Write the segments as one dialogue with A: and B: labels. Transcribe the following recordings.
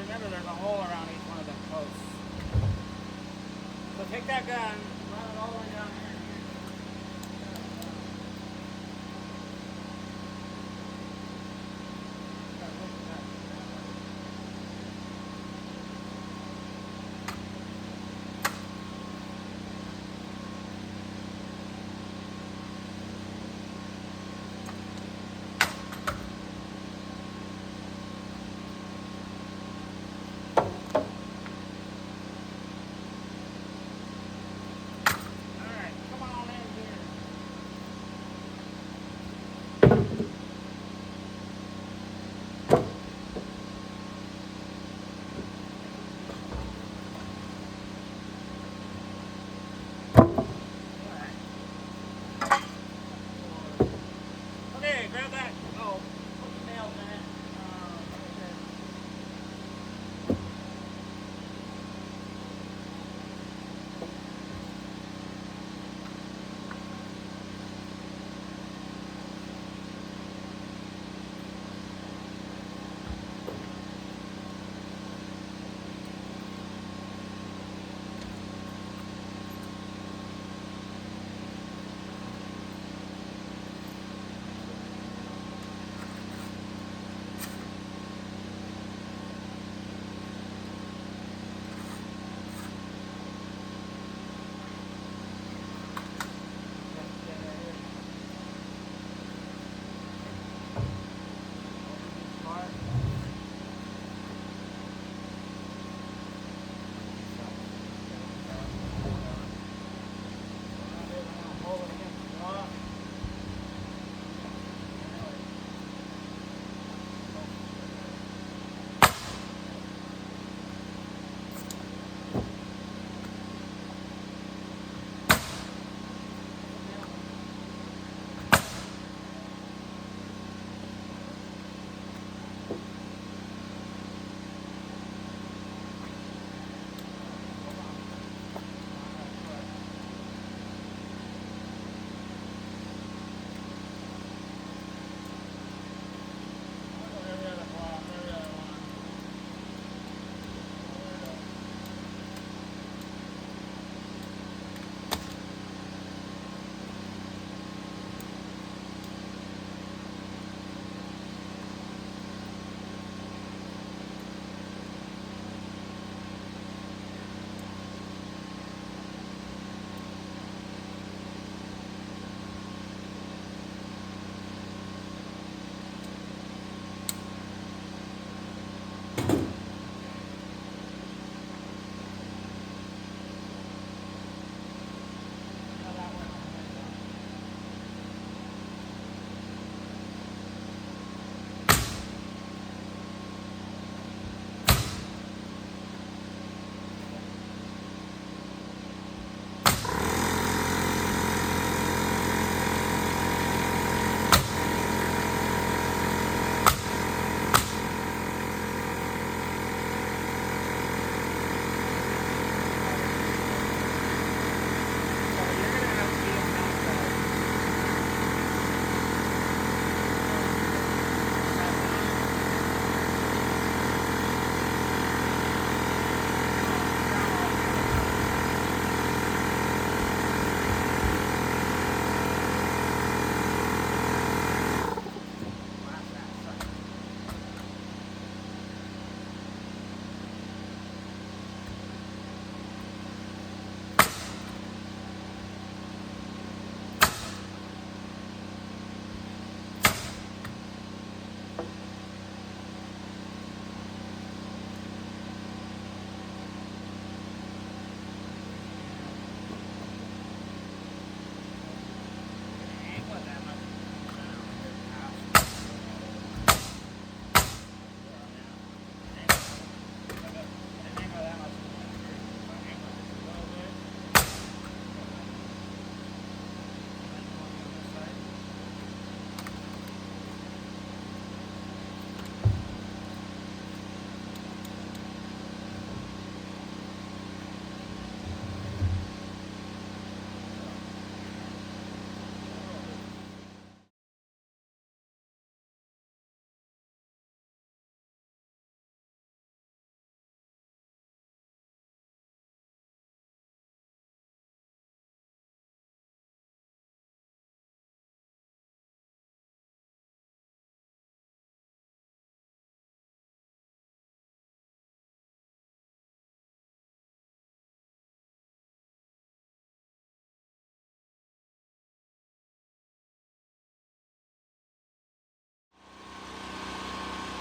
A: remember there's a hole around each one of them posts. So take that gun, run it all the way down here.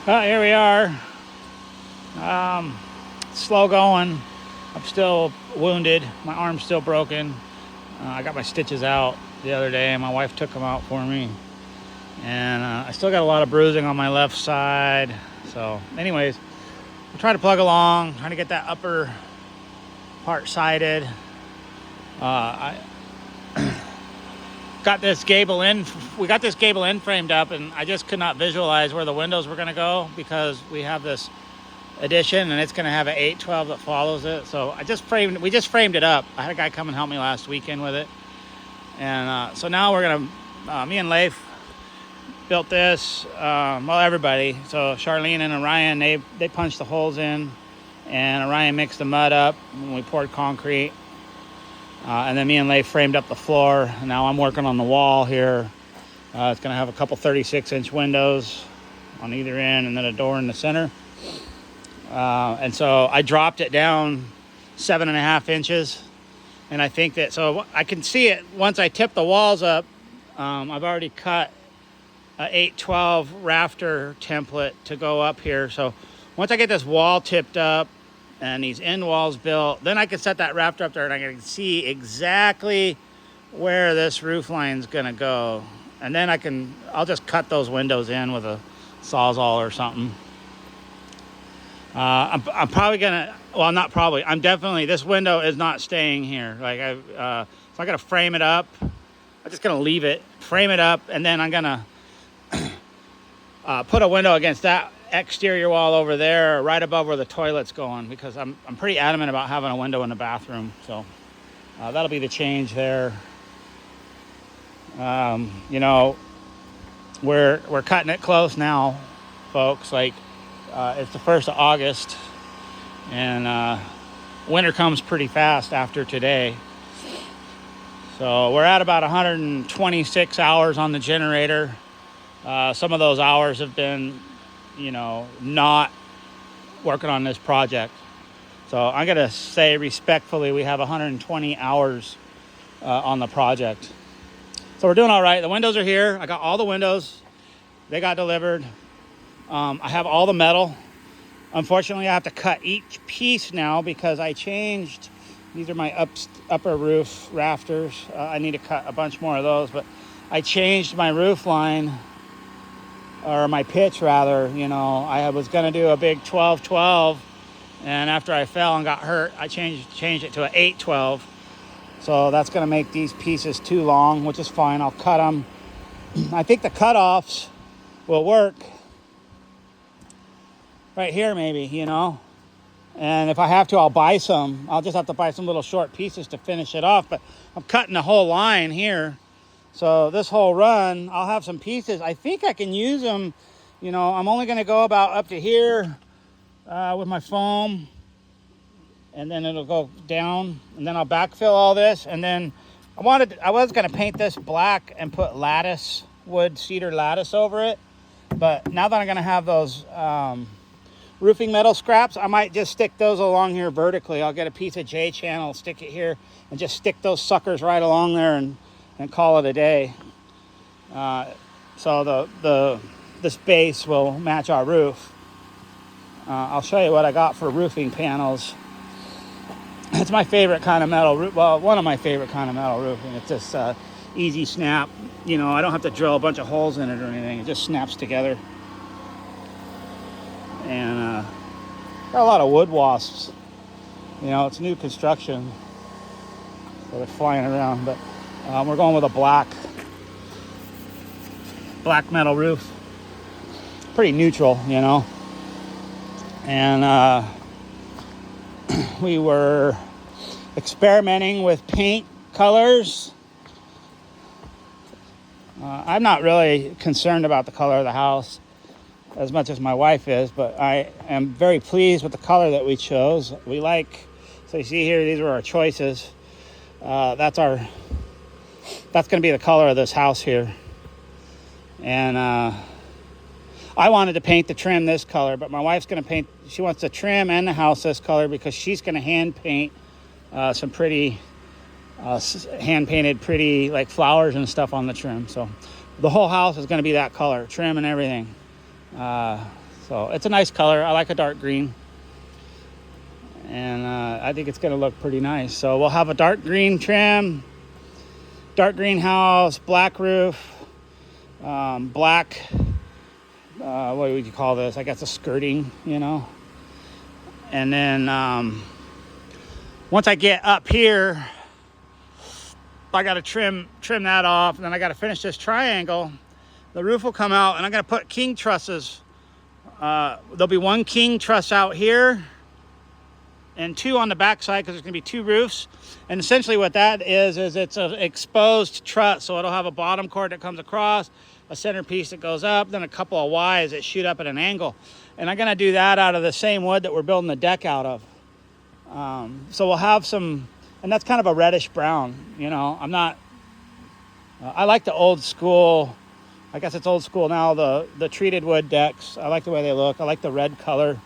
A: Well, here we are. Slow going. I'm still wounded. My arm's still broken. I got my stitches out the other day, and my wife took them out for me. And I still got a lot of bruising on my left side. So anyways, we're trying to plug along, trying to get that upper part sided. I got this gable end. We got this gable end framed up, and I just could not visualize where the windows were going to go because we have this addition, and it's going to have an 812 that follows it. So we just framed it up. I had a guy come and help me last weekend with it, and so now we're gonna. Me and Leif built this. Well, everybody. So Charlene and Orion, they punched the holes in, and Orion mixed the mud up when we poured concrete. And then me and Leif framed up the floor. Now I'm working on the wall here. It's going to have a couple 36-inch windows on either end and then a door in the center. And so I dropped it down 7.5 inches. And I think that, so I can see it once I tip the walls up. I've already cut a 812 rafter template to go up here. So once I get this wall tipped up and these end walls built, then I can set that rafter up there and I can see exactly where this roof line's gonna go. And then I'll just cut those windows in with a Sawzall or something. I'm probably gonna, well, not probably, I'm definitely, this window is not staying here. Like so I gotta frame it up. I'm just gonna leave it, frame it up, and then I'm gonna put a window against that exterior wall over there, right above where the toilet's going, because I'm pretty adamant about having a window in the bathroom. So that'll be the change there. You know, we're cutting it close now, folks. Like it's the 1st of August, and winter comes pretty fast after today. So we're at about 126 hours on the generator. Some of those hours have been, you know, not working on this project. So I'm going to say respectfully, we have 120 hours on the project. So we're doing all right. The windows are here. I got all the windows. They got delivered. I have all the metal. Unfortunately, I have to cut each piece now because I changed. These are my upper roof rafters. I need to cut a bunch more of those, but I changed my roof line, or my pitch rather. You know, I was going to do a big 12-12, and after I fell and got hurt, I changed it to an 8-12. So that's going to make these pieces too long, which is fine. I'll cut them. I think the cutoffs will work right here maybe, you know. And if I have to, I'll buy some. I'll just have to buy some little short pieces to finish it off. But I'm cutting the whole line here. So this whole run, I'll have some pieces. I think I can use them. You know, I'm only going to go about up to here with my foam. And then it'll go down. And then I'll backfill all this. And then I was going to paint this black and put lattice, wood cedar lattice over it. But now that I'm going to have those roofing metal scraps, I might just stick those along here vertically. I'll get a piece of J-channel, stick it here, and just stick those suckers right along there and call it a day. So this base will match our roof. I'll show you what I got for roofing panels. It's my favorite kind of metal roof. Well, one of my favorite kind of metal roofing. It's just easy snap. You know, I don't have to drill a bunch of holes in it or anything. It just snaps together. And got a lot of wood wasps. You know, it's new construction, so they're flying around. But we're going with a black metal roof. Pretty neutral, you know. And we were experimenting with paint colors. I'm not really concerned about the color of the house as much as my wife is, but I am very pleased with the color that we chose. We like, so you see here, these were our choices. That's going to be the color of this house here. And I wanted to paint the trim this color, but my wife's going to paint, she wants the trim and the house this color because she's going to hand paint some pretty, hand painted pretty like flowers and stuff on the trim. So the whole house is going to be that color, trim and everything. So it's a nice color. I like a dark green. And I think it's going to look pretty nice. So we'll have a dark green trim, dark green house, black roof, black, what would you call this? I guess a skirting, you know. And then once I get up here, I got to trim that off, and then I got to finish this triangle. The roof will come out, and I'm going to put king trusses. There'll be one king truss out here and two on the back side, because there's going to be two roofs. And essentially what that is it's an exposed truss. So it'll have a bottom cord that comes across, a center piece that goes up, then a couple of Ys that shoot up at an angle. And I'm going to do that out of the same wood that we're building the deck out of. So we'll have some, and that's kind of a reddish brown, you know. I like the old school, I guess it's old school now, the treated wood decks. I like the way they look. I like the red color.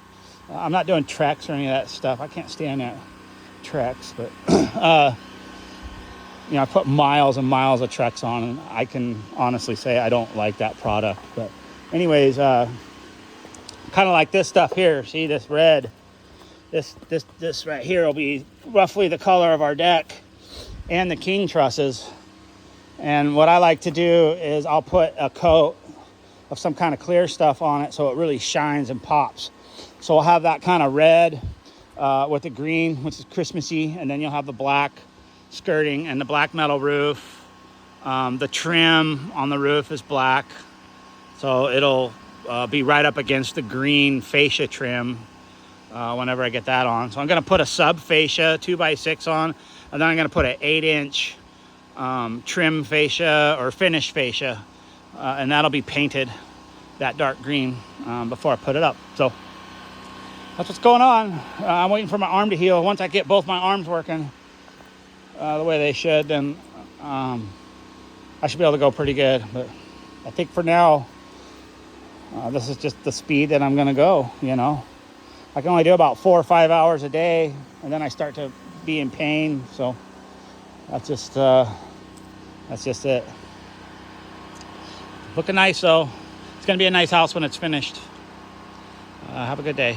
A: I'm not doing Trex or any of that stuff. I can't stand that Trex, but you know, I put miles and miles of Trex on, and I can honestly say I don't like that product. But anyways, kind of like this stuff here. See this red? This right here will be roughly the color of our deck and the king trusses. And what I like to do is I'll put a coat of some kind of clear stuff on it so it really shines and pops. So we'll have that kind of red with the green, which is Christmassy, and then you'll have the black skirting and the black metal roof. The trim on the roof is black, so it'll be right up against the green fascia trim whenever I get that on. So I'm going to put a sub fascia 2x6 on, and then I'm going to put an 8-inch trim fascia or finished fascia, and that'll be painted that dark green before I put it up. So that's what's going on. I'm waiting for my arm to heal. Once I get both my arms working the way they should, then I should be able to go pretty good. But I think for now, this is just the speed that I'm going to go, you know. I can only do about 4 or 5 hours a day, and then I start to be in pain. So that's just it. Looking nice, though. It's going to be a nice house when it's finished. Have a good day.